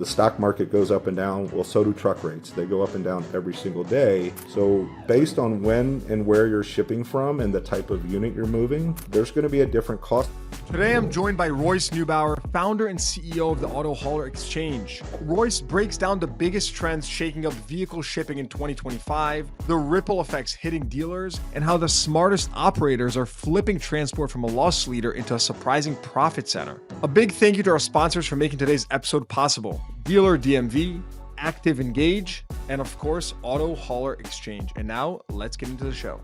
stock market goes up and down. Well, so do truck rates. They go up and down every single day. So based on when and where you're shipping from and the type of unit you're moving, there's going to be a different cost. Today, I'm joined by Royce Neubauer, founder and CEO of the Auto Hauler Exchange. Royce breaks down the biggest trends shaking up vehicle shipping in 2025, the ripple effects hitting dealers, and how the smartest operators are flipping transport from a loss leader into a surprising profit center. A big thank you to our sponsors for making today's episode possible: Dealer DMV, Active Engage, and of course, Auto Hauler Exchange. And now, let's get into the show.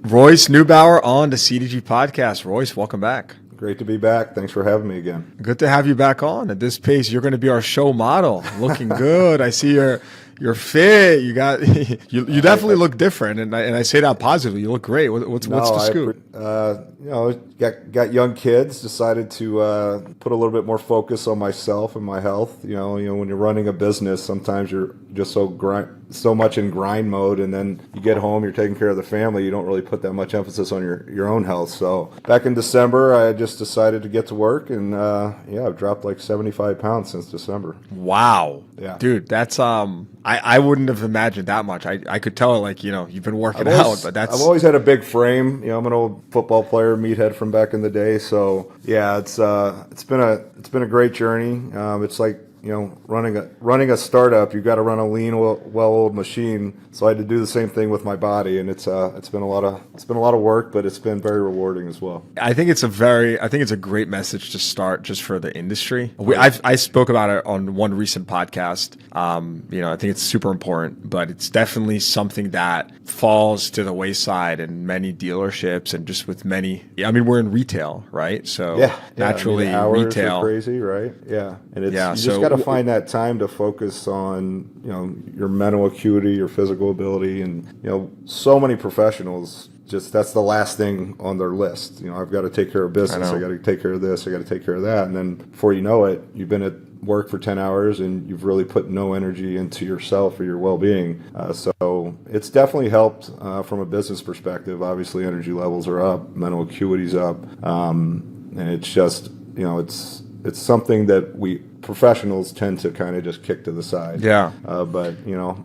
Royce Neubauer on the CDG podcast. Royce, welcome back. Great to be back. Thanks for having me again. Good to have you back on. At this pace, you're going to be our show model. Looking good. I see you're fit. You got you definitely look different, and I say that positively. You look great. What's the scoop? Got young kids. Decided to put a little bit more focus on myself and my health. You know, when you're running a business, sometimes you're just so much in grind mode, and then you get home, you're taking care of the family. You don't really put that much emphasis on your own health. So back in December, I just decided to get to work, and I've dropped like 75 pounds since December. Wow. Yeah, dude, that's I wouldn't have imagined that much. I could tell, like, you've been working out, but I've always had a big frame. I'm an old football player, meathead from back in the day. So yeah, it's been a great journey. It's like, running a startup, you've got to run a lean, well-oiled machine. So I had to do the same thing with my body, and it's been a lot of work, but it's been very rewarding as well. I think it's a great message to start just for the industry. I spoke about it on one recent podcast. I think it's super important, but it's definitely something that falls to the wayside in many dealerships and just with many. I mean, we're in retail, right? So naturally, hours retail are crazy, right? Yeah, and you just got to find that time to focus on your mental acuity, your physical ability, and so many professionals. Just that's the last thing on their list. I've got to take care of business. I got to take care of this. I got to take care of that. And then before you know it, you've been at work for 10 hours and you've really put no energy into yourself or your well-being. So it's definitely helped from a business perspective. Obviously, energy levels are up, mental acuity's up, and it's just it's something that we professionals tend to kind of just kick to the side. Yeah. But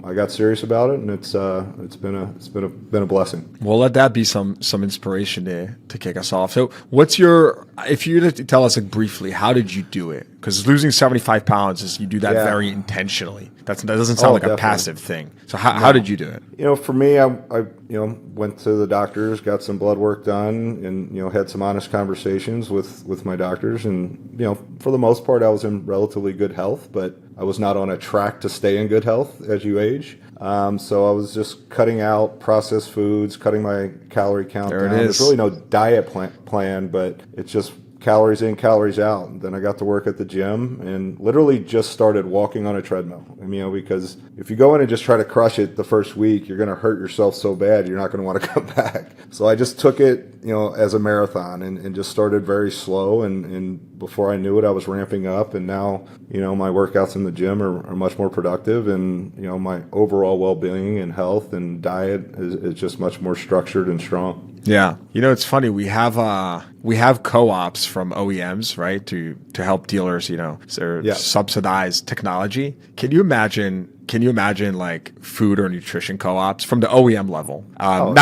I got serious about it, and it's been a blessing. Well, let that be some inspiration to kick us off. So, if you were to tell us briefly, how did you do it? Because losing 75 pounds is you do that very intentionally. That doesn't sound like definitely a passive thing. So how did you do it? For me, I went to the doctors, got some blood work done, and had some honest conversations with my doctors, and for the most part, I was in relatively good health, but I was not on a track to stay in good health as you age. So I was just cutting out processed foods, cutting my calorie count down. There's really no diet plan, but it's just calories in, calories out. And then I got to work at the gym and literally just started walking on a treadmill. Because if you go in and just try to crush it the first week, you're going to hurt yourself so bad you're not going to want to come back. So I just took it, as a marathon and just started very slow. And before I knew it, I was ramping up. And now, my workouts in the gym are much more productive. And, my overall well-being and health and diet is just much more structured and strong. Yeah. It's funny. We have co-ops from OEMs, right, to help dealers, subsidize technology. Can you imagine like food or nutrition co-ops from the OEM level?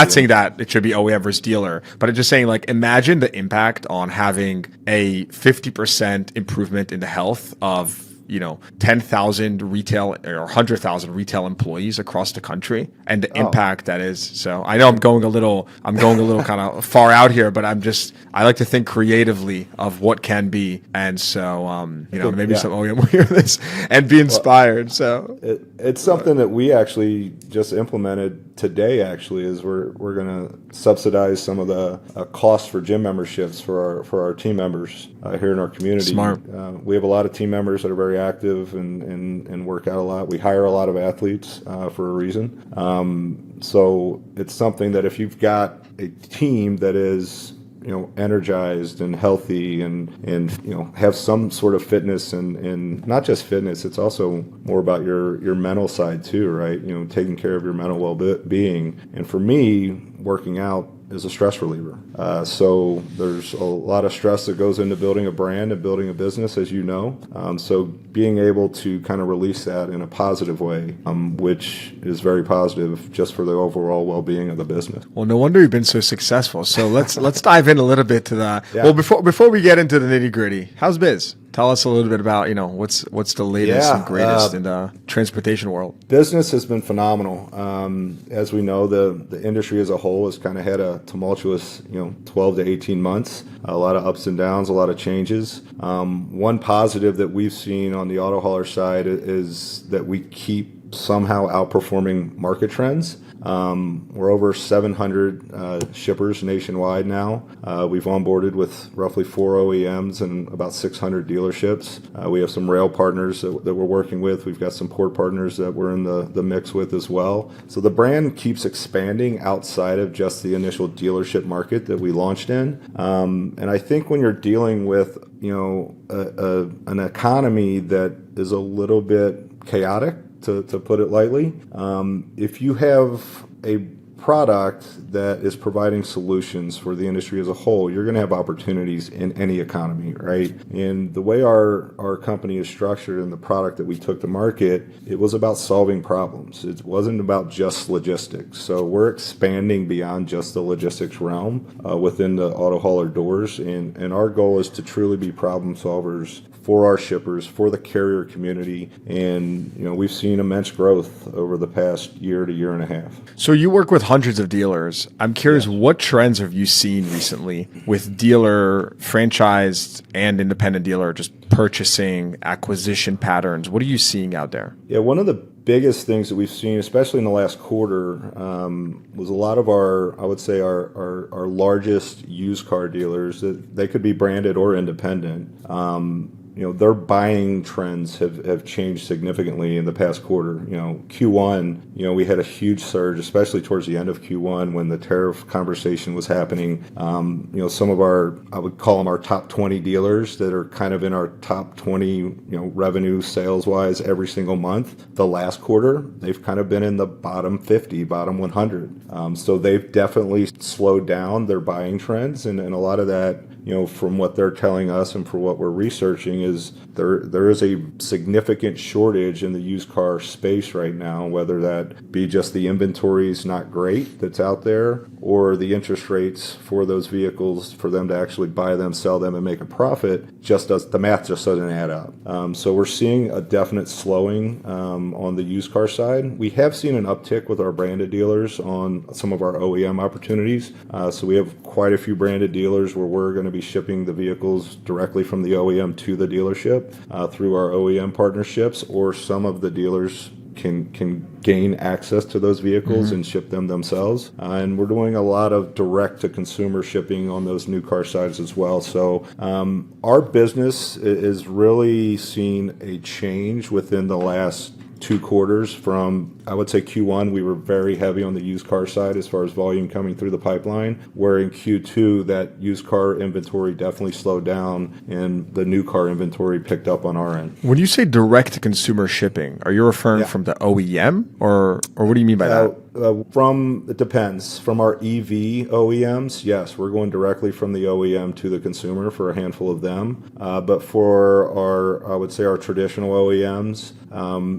Saying that it should be OEM versus dealer, but I'm just saying, like, imagine the impact on having a 50% improvement in the health of 10,000 retail or 100,000 retail employees across the country, and the impact that is. So I know I'm going a little kind of far out here, but I like to think creatively of what can be. And so, maybe some OEM will hear this and be inspired. So it's something that we actually just implemented today. Actually, is we're going to subsidize some of the costs for gym memberships for our team members here in our community. Smart. We have a lot of team members that are very active and work out a lot. We hire a lot of athletes for a reason. So it's something that if you've got a team that is energized and healthy and have some sort of fitness and not just fitness, it's also more about your mental side too, right? Taking care of your mental well-being. And for me, working out is a stress reliever. So there's a lot of stress that goes into building a brand and building a business, as you know. So being able to kind of release that in a positive way, which is very positive just for the overall well-being of the business. Well, no wonder you've been so successful. So let's dive in a little bit to that. Yeah. Well, before we get into the nitty-gritty, how's biz? Tell us a little bit about, what's the latest and greatest in the transportation world. Business has been phenomenal. As we know, the industry as a whole has kind of had a tumultuous, 12 to 18 months. A lot of ups and downs, a lot of changes. One positive that we've seen on the auto hauler side is that we keep somehow outperforming market trends. We're over 700 shippers nationwide now. We've onboarded with roughly 4 OEMs and about 600 dealerships. We have some rail partners that we're working with. We've got some port partners that we're in the mix with as well. So the brand keeps expanding outside of just the initial dealership market that we launched in. And I think when you're dealing with an economy that is a little bit chaotic, to put it lightly, if you have a product that is providing solutions for the industry as a whole, you're going to have opportunities in any economy, right? And the way our company is structured and the product that we took to market, it was about solving problems. It wasn't about just logistics. So we're expanding beyond just the logistics realm within the auto hauler doors. And our goal is to truly be problem solvers for our shippers, for the carrier community. And, we've seen immense growth over the past year to year and a half. So you work with hundreds of dealers. I'm curious, what trends have you seen recently with dealer, franchised, and independent dealer just purchasing, acquisition patterns? What are you seeing out there? Yeah, one of the biggest things that we've seen, especially in the last quarter, was a lot of our largest used car dealers, that they could be branded or independent. Their buying trends have changed significantly in the past quarter. Q1, we had a huge surge, especially towards the end of Q1 when the tariff conversation was happening. Some of I would call them our top 20 dealers that are kind of in our top 20, revenue sales wise every single month. The last quarter, they've kind of been in the bottom 50, bottom 100. So they've definitely slowed down their buying trends, and a lot of that, from what they're telling us and for what we're researching, is there is a significant shortage in the used car space right now, whether that be just the inventory is not great that's out there, or the interest rates for those vehicles for them to actually buy them, sell them, and make a profit the math just doesn't add up. So we're seeing a definite slowing on the used car side. We have seen an uptick with our branded dealers on some of our OEM opportunities. So we have quite a few branded dealers where we're going to be shipping the vehicles directly from the OEM to the dealership through our OEM partnerships, or some of the dealers can gain access to those vehicles and ship them themselves. And we're doing a lot of direct-to-consumer shipping on those new car sides as well. So our business is really seen a change within the last 2 quarters. From, I would say, Q1, we were very heavy on the used car side as far as volume coming through the pipeline, where in Q2, that used car inventory definitely slowed down and the new car inventory picked up on our end. When you say direct-to-consumer shipping, are you referring from the OEM, or what do you mean by that? It depends. From our EV OEMs, yes, we're going directly from the OEM to the consumer for a handful of them. But for our traditional OEMs,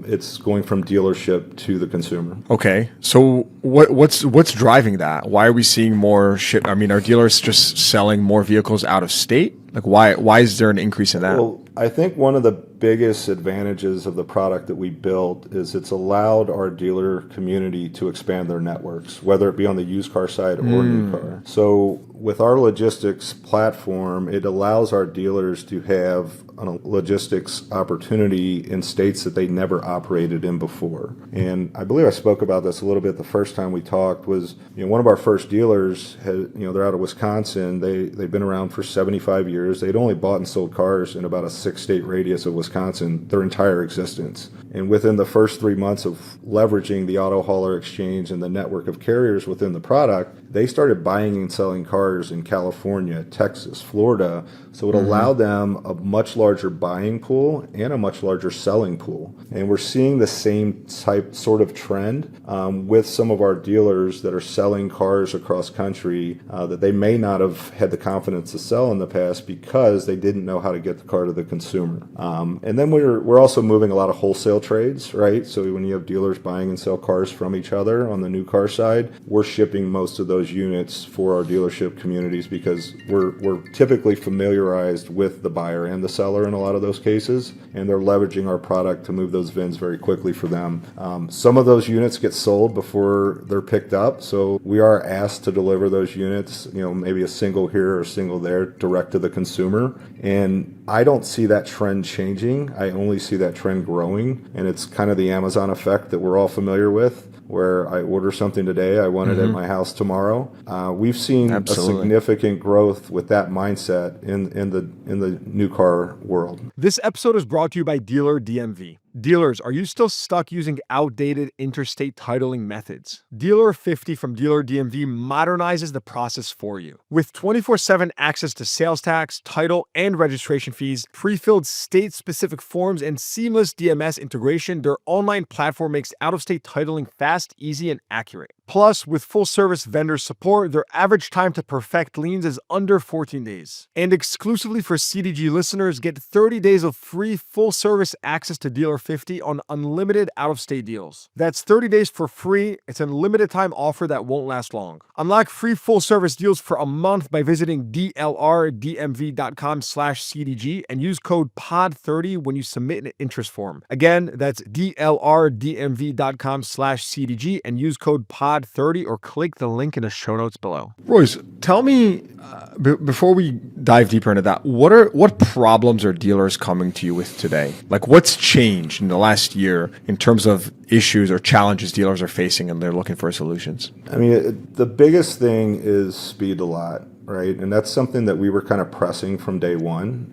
it's going from dealership to the consumer. Okay, so what's driving that? Why are we seeing more ship? I mean, are dealers just selling more vehicles out of state? Like, why is there an increase in that? Well, I think one of the biggest advantages of the product that we built is it's allowed our dealer community to expand their networks, whether it be on the used car side or new car. So with our logistics platform, it allows our dealers to have a logistics opportunity in states that they never operated in before. And I believe I spoke about this a little bit the first time we talked. Was one of our first dealers they're out of Wisconsin. They've been around for 75 years. They'd only bought and sold cars in about a 6-state radius of Wisconsin their entire existence. And within the first 3 months of leveraging the auto hauler exchange and the network of carriers within the product, they started buying and selling cars in California, Texas, Florida. So it allowed them a much larger buying pool and a much larger selling pool. And we're seeing the same sort of trend with some of our dealers that are selling cars across country that they may not have had the confidence to sell in the past because they didn't know how to get the car to the consumer. And then we're also moving a lot of wholesale trades, right? So when you have dealers buying and sell cars from each other on the new car side, we're shipping most of those units for our dealership communities because we're typically familiarized with the buyer and the seller in a lot of those cases, and they're leveraging our product to move those VINs very quickly for them. Some of those units get sold before they're picked up, so we are asked to deliver those units, maybe a single here or a single there, direct to the consumer. And I don't see that trend changing. I only see that trend growing. And it's kind of the Amazon effect that we're all familiar with, where I order something today, I want it at my house tomorrow. We've seen a significant growth with that mindset in the new car world. This episode is brought to you by Dealer DMV. Dealers, are you still stuck using outdated interstate titling methods? Dealer 50 from Dealer DMV modernizes the process for you. With 24/7 access to sales tax, title, and registration fees, pre-filled state-specific forms, and seamless DMS integration, their online platform makes out-of-state titling fast, easy, and accurate. Plus, with full-service vendor support, their average time to perfect liens is under 14 days. And exclusively for CDG listeners, get 30 days of free full-service access to Dealer 50 on unlimited out-of-state deals. That's 30 days for free. It's a limited time offer that won't last long. Unlock free full-service deals for a month by visiting dlrdmv.com/CDG and use code POD30 when you submit an interest form. Again, that's dlrdmv.com/CDG and use code POD30 or click the link in the show notes below. Royce, tell me, before we dive deeper into that, what problems are dealers coming to you with today? Like, what's changed in the last year in terms of issues or challenges dealers are facing and they're looking for solutions? I mean, the biggest thing is speed to lot, right? And that's something that we were kind of pressing from day one.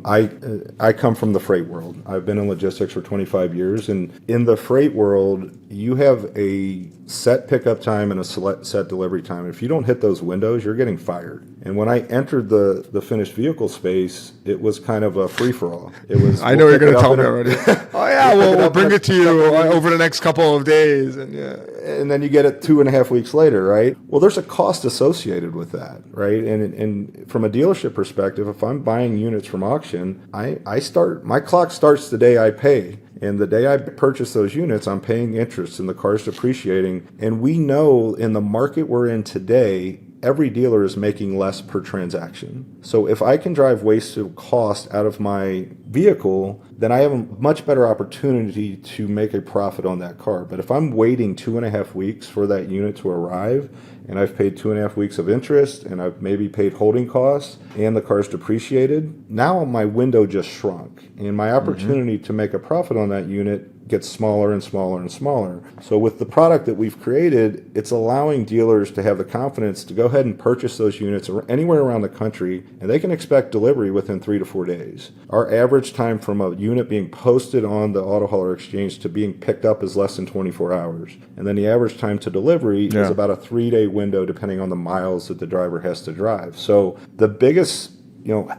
I come from the freight world. I've been in logistics for 25 years. And in the freight world, you have a set pickup time and a set delivery time. If you don't hit those windows, you're getting fired. And when I entered the finished vehicle space, it was kind of a free-for-all. It was. I know you're going to tell me already. Oh yeah, we'll bring it to you over the next couple of days, and then you get it 2.5 weeks later, right? Well, there's a cost associated with that, right? And from a dealership perspective, if I'm buying units from auction, my clock starts the day I pay. And the day I purchase those units, I'm paying interest and the car's depreciating. And we know in the market we're in today, every dealer is making less per transaction. So if I can drive wasted cost out of my vehicle, then I have a much better opportunity to make a profit on that car. But if I'm waiting 2.5 weeks for that unit to arrive, and I've paid 2.5 weeks of interest, and I've maybe paid holding costs, and the car's depreciated, now my window just shrunk. And my opportunity to make a profit on that unit gets smaller and smaller and smaller. So with the product that we've created, it's allowing dealers to have the confidence to go ahead and purchase those units anywhere around the country, and they can expect delivery within 3 to 4 days. Our average time from a unit being posted on the auto hauler exchange to being picked up is less than 24 hours. And then the average time to delivery is about a 3-day window depending on the miles that the driver has to drive. So the biggest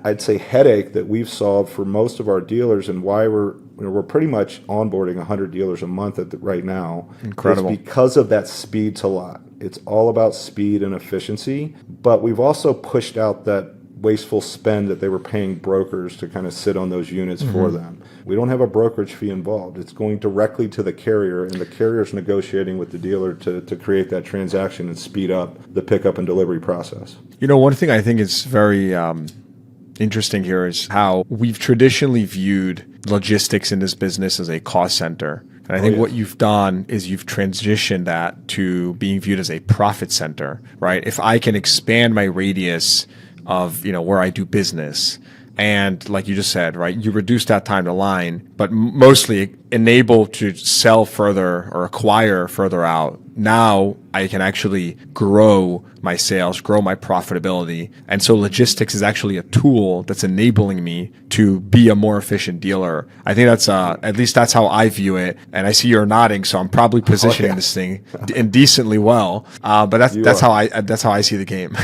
I'd say headache that we've solved for most of our dealers, and why we're pretty much onboarding 100 dealers a month right now. Incredible. Is because of that speed to lot. It's all about speed and efficiency, but we've also pushed out that wasteful spend that they were paying brokers to kind of sit on those units for them. We don't have a brokerage fee involved. It's going directly to the carrier, and the carrier's negotiating with the dealer to create that transaction and speed up the pickup and delivery process. One thing I think is very interesting here is how we've traditionally viewed logistics in this business as a cost center. And I think what you've done is you've transitioned that to being viewed as a profit center, right? If I can expand my radius of, where I do business, And like you just said, right, you reduce that time to line, but mostly enable to sell further or acquire further out. Now I can actually grow my sales, grow my profitability. And so logistics is actually a tool that's enabling me to be a more efficient dealer. I think that's, at least that's how I view it. And I see you're nodding, so I'm probably positioning this thing indecently well. But that's how I see the game.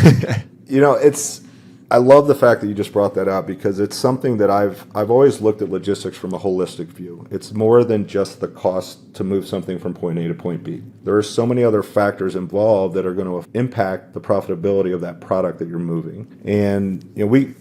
I love the fact that you just brought that out, because it's something that I've always looked at logistics from a holistic view. It's more than just the cost to move something from point A to point B. There are so many other factors involved that are going to impact the profitability of that product that you're moving. And we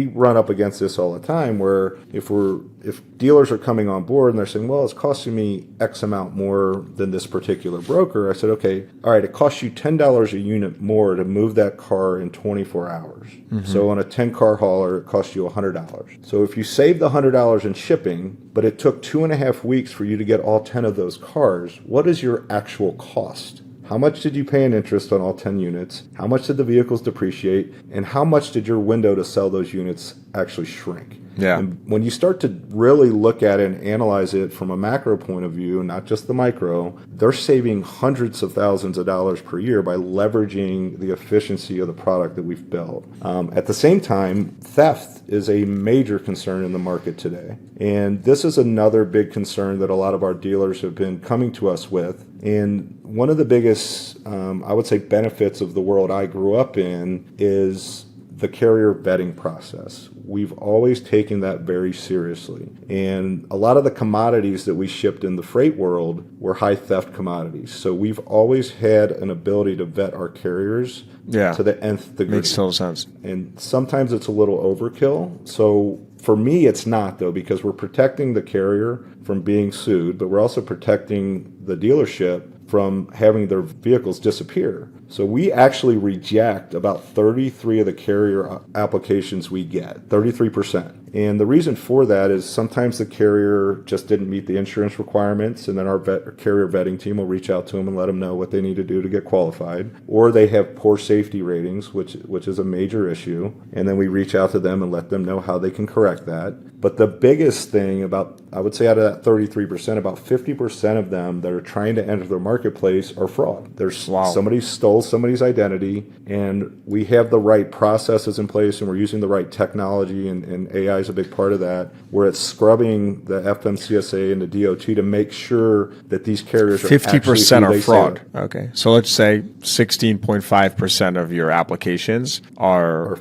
run up against this all the time, where if dealers are coming on board and they're saying, well, it's costing me X amount more than this particular broker, I said, okay, all right, it costs you $10 a unit more to move that car in 24 hours. Mm-hmm. So on a 10-car hauler, it costs you $100. So if you save the $100 in shipping, but it took 2.5 weeks for you to get all 10 of those cars, what is your actual cost? How much did you pay in interest on all 10 units? How much did the vehicles depreciate? And how much did your window to sell those units actually shrink? Yeah. And when you start to really look at it and analyze it from a macro point of view, not just the micro, they're saving hundreds of thousands of dollars per year by leveraging the efficiency of the product that we've built. At the same time, theft is a major concern in the market today. And this is another big concern that a lot of our dealers have been coming to us with. And one of the biggest, I would say, benefits of the world I grew up in is the carrier vetting process. We've always taken that very seriously. And a lot of the commodities that we shipped in the freight world were high theft commodities. So we've always had an ability to vet our carriers to the nth degree. Makes total sense. And sometimes it's a little overkill. So for me, it's not, though, because we're protecting the carrier from being sued, but we're also protecting the dealership from having their vehicles disappear. So we actually reject about 33 of the carrier applications we get, 33%. And the reason for that is sometimes the carrier just didn't meet the insurance requirements, and then our carrier vetting team will reach out to them and let them know what they need to do to get qualified. Or they have poor safety ratings, which is a major issue, and then we reach out to them and let them know how they can correct that. But the biggest thing about, I would say out of that 33%, about 50% of them that are trying to enter the marketplace are fraud. There's somebody stole somebody's identity, and we have the right processes in place, and we're using the right technology, and AI is a big part of that, where it's scrubbing the FMCSA and the DOT to make sure that these carriers are 50% are fraud. Okay. So let's say 16.5% of your applications are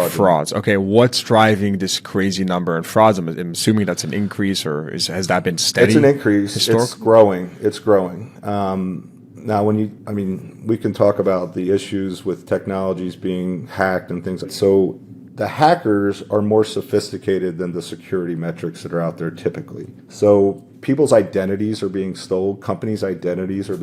frauds. Okay. What's driving this crazy number in frauds? I'm assuming that's an increase, or has that been steady? It's an increase. It's growing. Now, we can talk about the issues with technologies being hacked and things like that. So the hackers are more sophisticated than the security metrics that are out there typically. So people's identities are being stolen, companies' identities are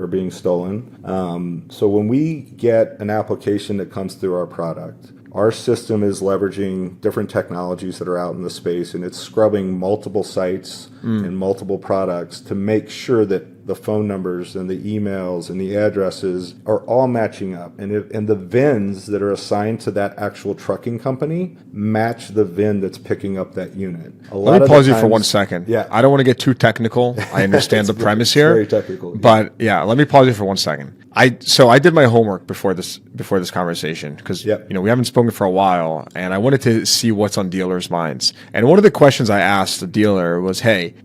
being stolen. So when we get an application that comes through our product, our system is leveraging different technologies that are out in the space, and it's scrubbing multiple sites and multiple products to make sure that the phone numbers and the emails and the addresses are all matching up. And the VINs that are assigned to that actual trucking company match the VIN that's picking up that unit. Let me pause you for 1 second. Yeah. I don't want to get too technical. I understand the premise here. Very technical. But yeah, let me pause you for 1 second. So I did my homework before this conversation, because we haven't spoken for a while, and I wanted to see what's on dealers' minds. And one of the questions I asked the dealer was, "Hey,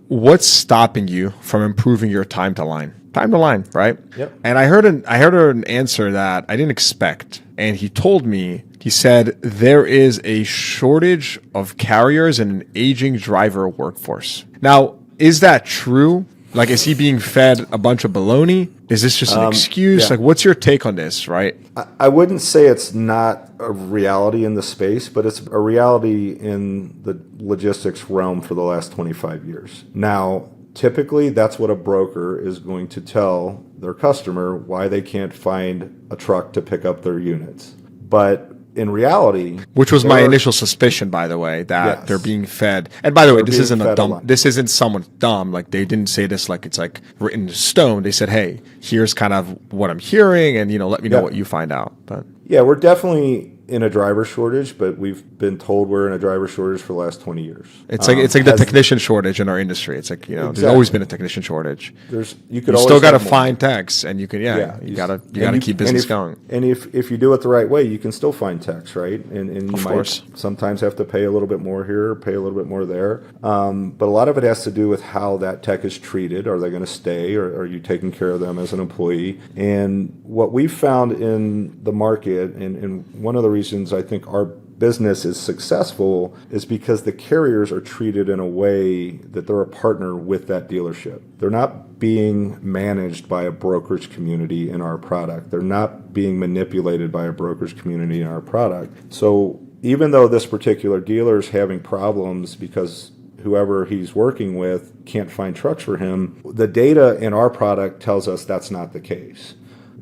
what's stopping you from improving your time to line?" Time to line, right? Yep. And I heard an answer that I didn't expect, and he told me. He said there is a shortage of carriers and an aging driver workforce. Now, is that true? Like, is he being fed a bunch of baloney? Is this just an excuse? Like, what's your take on this, right? I wouldn't say it's not a reality in the space, but it's a reality in the logistics realm for the last 25 years. Now, typically, that's what a broker is going to tell their customer why they can't find a truck to pick up their units. But in reality, which was my initial suspicion, by the way, that they're being fed. And by the way, this isn't someone dumb. Like, they didn't say this like it's like written in stone. They said, "Hey, here's kind of what I'm hearing, and let me know what you find out." But yeah, we're definitely in a driver shortage, but we've been told we're in a driver shortage for the last 20 years. It's like the technician shortage in our industry. It's like, there's always been a technician shortage. You still got to find techs, and you can, you got to keep business going. And if you do it the right way, you can still find techs, right? And you might sometimes have to pay a little bit more here, pay a little bit more there. But a lot of it has to do with how that tech is treated. Are they going to stay, or are you taking care of them as an employee? And what we've found in the market, and one of the reasons I think our business is successful is because the carriers are treated in a way that they're a partner with that dealership. They're not being managed by a brokerage community in our product. They're not being manipulated by a brokerage community in our product. So even though this particular dealer is having problems because whoever he's working with can't find trucks for him, the data in our product tells us that's not the case.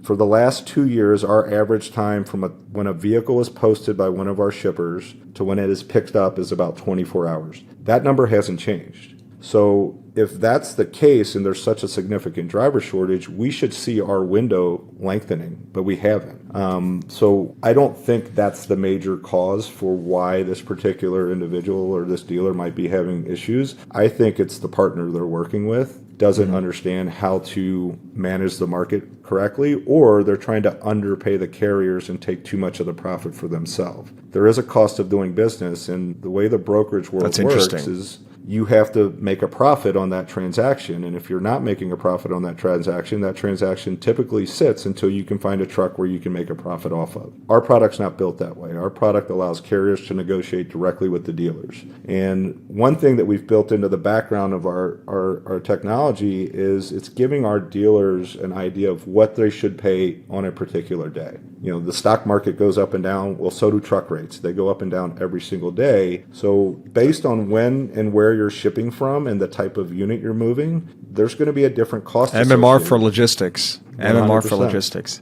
For the last 2 years, our average time from when a vehicle is posted by one of our shippers to when it is picked up is about 24 hours. That number hasn't changed. So if that's the case and there's such a significant driver shortage, we should see our window lengthening, but we haven't. So I don't think that's the major cause for why this particular individual or this dealer might be having issues. I think it's the partner they're working with doesn't understand how to manage the market correctly, or they're trying to underpay the carriers and take too much of the profit for themselves. There is a cost of doing business, and the way the brokerage world works is you have to make a profit on that transaction. And if you're not making a profit on that transaction typically sits until you can find a truck where you can make a profit off of. Our product's not built that way. Our product allows carriers to negotiate directly with the dealers. And one thing that we've built into the background of our technology is it's giving our dealers an idea of what they should pay on a particular day. The stock market goes up and down. Well, so do truck rates. They go up and down every single day. So based on when and where you're shipping from and the type of unit you're moving, there's going to be a different cost. MMR for logistics. 100%. MMR for logistics.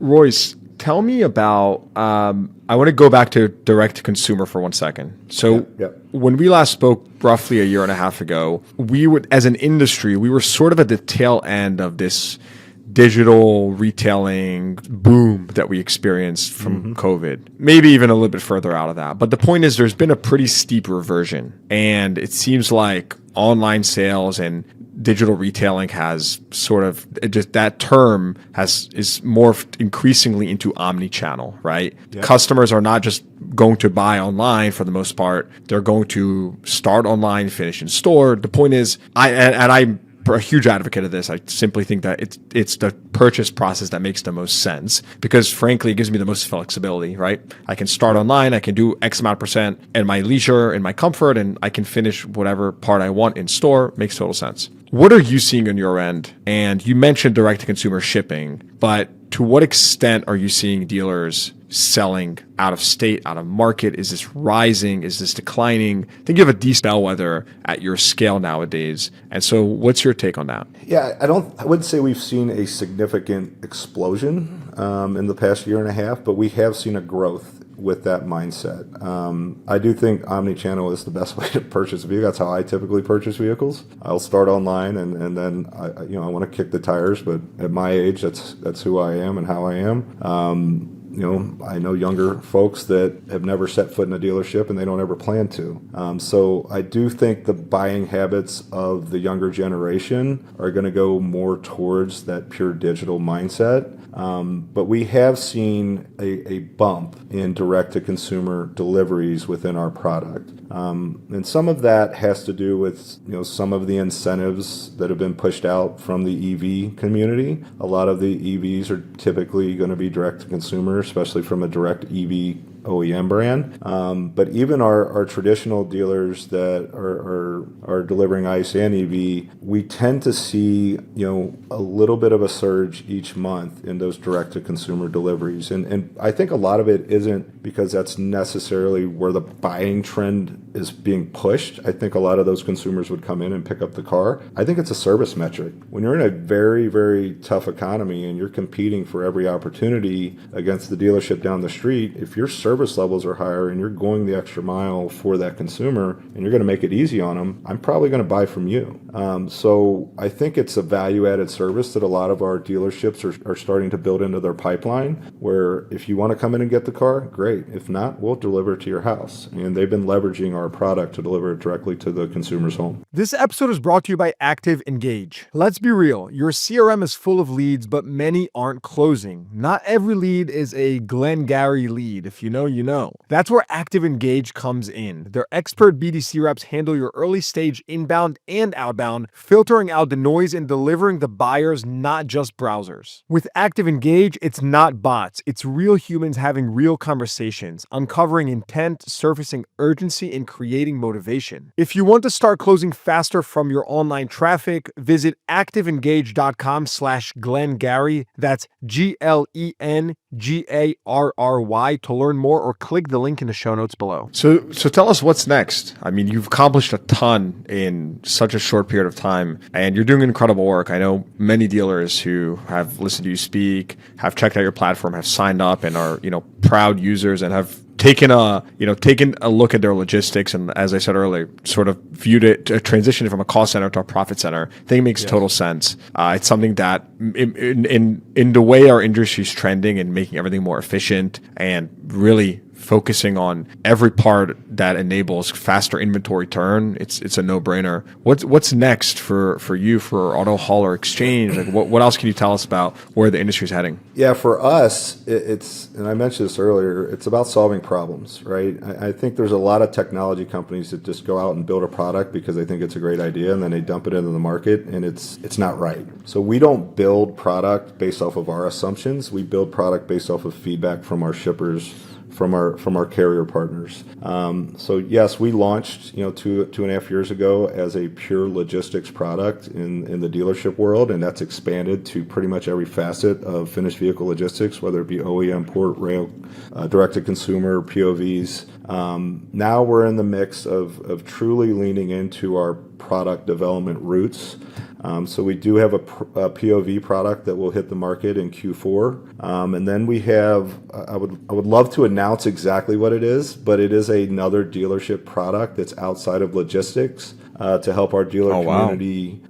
Royce, tell me about, I want to go back to direct to consumer for 1 second. So when we last spoke roughly a year and a half ago, as an industry, we were sort of at the tail end of this digital retailing boom that we experienced from COVID, maybe even a little bit further out of that. But the point is there's been a pretty steep reversion, and it seems like online sales and digital retailing has sort of that term is morphed increasingly into omni-channel, right? Yep. Customers are not just going to buy online for the most part. They're going to start online, finish in store. The point is, I'm a huge advocate of this. I simply think that it's the purchase process that makes the most sense because, frankly, it gives me the most flexibility, right? I can start online, I can do X amount % in my leisure, in my comfort, and I can finish whatever part I want in store. Makes total sense. What are you seeing on your end? And you mentioned direct-to-consumer shipping, but to what extent are you seeing dealers selling out of state, out of market? Is this rising? Is this declining? I think you have a decent bellwether at your scale nowadays. And so what's your take on that? Yeah, I wouldn't say we've seen a significant explosion in the past year and a half, but we have seen a growth with that mindset. I do think omni-channel is the best way to purchase a vehicle. That's how I typically purchase vehicles. I'll start online and then I want to kick the tires, but at my age, that's who I am and how I am. I know younger folks that have never set foot in a dealership and they don't ever plan to. So I do think the buying habits of the younger generation are going to go more towards that pure digital mindset. But we have seen a bump in direct-to-consumer deliveries within our product. And some of that has to do with some of the incentives that have been pushed out from the EV community. A lot of the EVs are typically going to be direct-to-consumer, especially from a direct EV OEM brand. But even our traditional dealers that are delivering ICE and EV, we tend to see a little bit of a surge each month in those direct-to-consumer deliveries. And I think a lot of it isn't because that's necessarily where the buying trend is being pushed. I think a lot of those consumers would come in and pick up the car. I think it's a service metric. When you're in a very, very tough economy and you're competing for every opportunity against the dealership down the street, if your service service levels are higher and you're going the extra mile for that consumer and you're going to make it easy on them, I'm probably going to buy from you. So I think it's a value-added service that a lot of our dealerships are starting to build into their pipeline, where if you want to come in and get the car, great. If not, we'll deliver it to your house. And they've been leveraging our product to deliver it directly to the consumer's home. This episode is brought to you by Active Engage. Let's be real, your CRM is full of leads, but many aren't closing. Not every lead is a Glengarry lead. If you know, you know. That's where Active Engage comes in. Their expert BDC reps handle your early stage inbound and outbound, filtering out the noise and delivering the buyers, not just browsers. With Active Engage, it's not bots. It's real humans having real conversations, uncovering intent, surfacing urgency, and creating motivation. If you want to start closing faster from your online traffic, visit activeengage.com/Glengarry. That's GLENGARRY to learn more, or click the link in the show notes below. So tell us what's next. I mean, you've accomplished a ton in such a short period of time, and you're doing incredible work. I know many dealers who have listened to you speak, have checked out your platform, have signed up, and are proud users, and have taken a look at their logistics, and as I said earlier, sort of viewed it, transitioned from a cost center to a profit center. I think it makes total sense. It's something that in the way our industry is trending and making everything more efficient and really focusing on every part that enables faster inventory turn, it's a no-brainer. What's next for you, for Auto Hauler Exchange? Like what else can you tell us about where the industry is heading? Yeah, for us, it's, and I mentioned this earlier, it's about solving problems, right? I think there's a lot of technology companies that just go out and build a product because they think it's a great idea, and then they dump it into the market, and it's not right. So we don't build product based off of our assumptions. We build product based off of feedback from our shippers, from our carrier partners. So yes, we launched 2.5 years ago as a pure logistics product in the dealership world, and that's expanded to pretty much every facet of finished vehicle logistics, whether it be OEM, port, rail, direct to consumer, POVs. Now we're in the mix of truly leaning into our product development roots. So we do have a POV product that will hit the market in Q4, and then we have. I would love to announce exactly what it is, but it is another dealership product that's outside of logistics to help our dealer community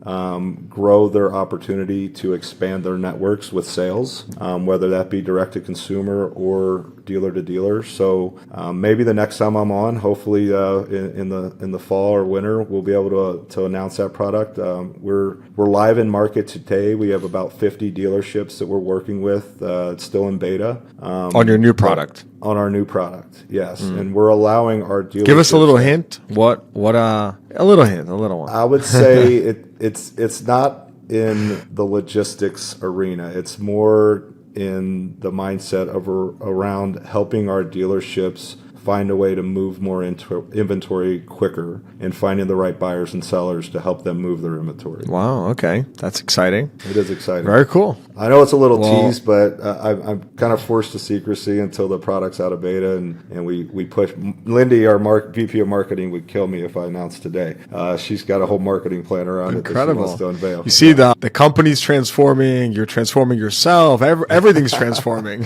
grow their opportunity to expand their networks with sales, whether that be direct to consumer or dealer to dealer. So maybe the next time I'm on, hopefully in the fall or winter, we'll be able to announce that product. We're live in market today. We have about 50 dealerships that we're working with. It's still in beta. On your new product. On our new product, yes, and we're allowing our dealerships. Give us a little hint. What? A little hint. A little one. I would say it's not in the logistics arena. It's more in the mindset of around helping our dealerships find a way to move more into inventory quicker and finding the right buyers and sellers to help them move their inventory. Wow, okay. That's exciting. It is exciting. Very cool. I know it's a little tease, but I'm kind of forced to secrecy until the product's out of beta, and we push. Lindy, our VP of marketing, would kill me if I announced today. She's got a whole marketing plan around it that she wants to unveil. You see, the company's transforming, you're transforming yourself, everything's transforming.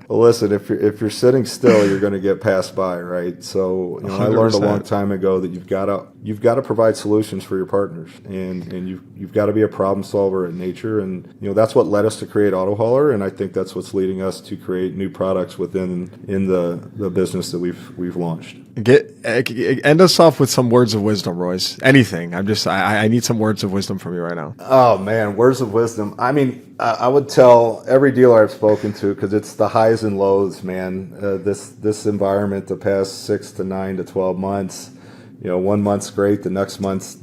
Well, listen, if you're sitting still, you're going to get passed by, right? So I learned a long time ago that you've got to provide solutions for your partners, and you've got to be a problem solver in nature, and that's what led us to create Auto Hauler, and I think that's what's leading us to create new products in the business that we've launched. End us off with some words of wisdom, Royce. Anything. I need some words of wisdom from you right now. Oh man, words of wisdom. I mean, I would tell every dealer I've spoken to, because it's the highs and lows, man. This environment, the past 6 to 9 to 12 months, 1 month's great, the next month's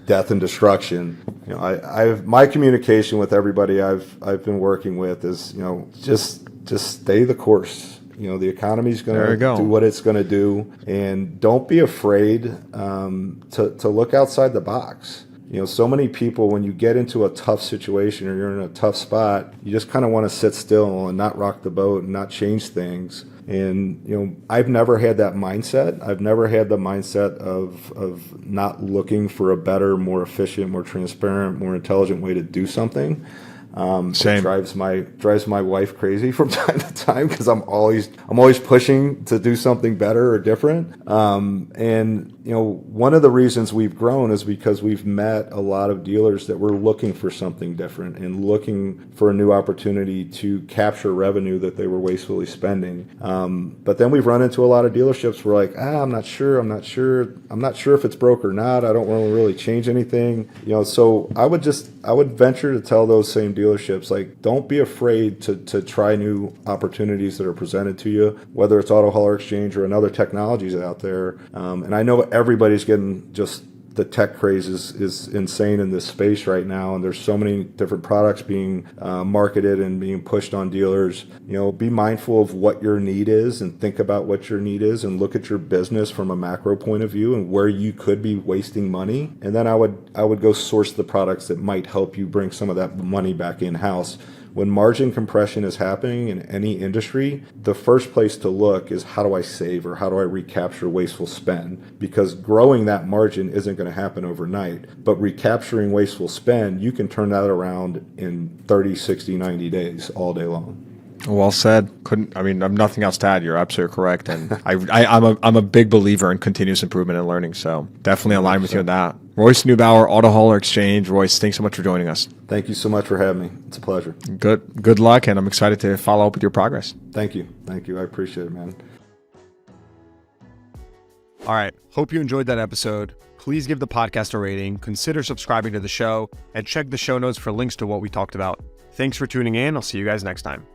death and destruction. My communication with everybody I've been working with is just stay the course. The economy's going to do what it's going to do, and don't be afraid to look outside the box. So many people, when you get into a tough situation or you're in a tough spot, you just kind of want to sit still and not rock the boat and not change things. And, I've never had that mindset. I've never had the mindset of not looking for a better, more efficient, more transparent, more intelligent way to do something. Same. It drives my wife crazy from time to time because I'm always pushing to do something better or different. And one of the reasons we've grown is because we've met a lot of dealers that were looking for something different and looking for a new opportunity to capture revenue that they were wastefully spending. But then we've run into a lot of dealerships where like, I'm not sure if it's broke or not. I don't want to really change anything. So I would venture to tell those same dealerships, like, don't be afraid to try new opportunities that are presented to you, whether it's auto hauler exchange or another technologies out there. And I know everybody's getting just the tech craze is insane in this space right now, and there's so many different products being marketed and being pushed on dealers. Be mindful of what your need is and think about what your need is and look at your business from a macro point of view and where you could be wasting money. And then I would go source the products that might help you bring some of that money back in-house. When margin compression is happening in any industry, the first place to look is how do I save or how do I recapture wasteful spend? Because growing that margin isn't going to happen overnight, but recapturing wasteful spend, you can turn that around in 30, 60, 90 days all day long. Well said. I'm nothing else to add. You're absolutely correct. And I'm a big believer in continuous improvement and learning. So definitely align with you on that. Royce Neubauer, Auto Hauler Exchange. Royce, thanks so much for joining us. Thank you so much for having me. It's a pleasure. Good luck. And I'm excited to follow up with your progress. Thank you. I appreciate it, man. All right. Hope you enjoyed that episode. Please give the podcast a rating, consider subscribing to the show, and check the show notes for links to what we talked about. Thanks for tuning in. I'll see you guys next time.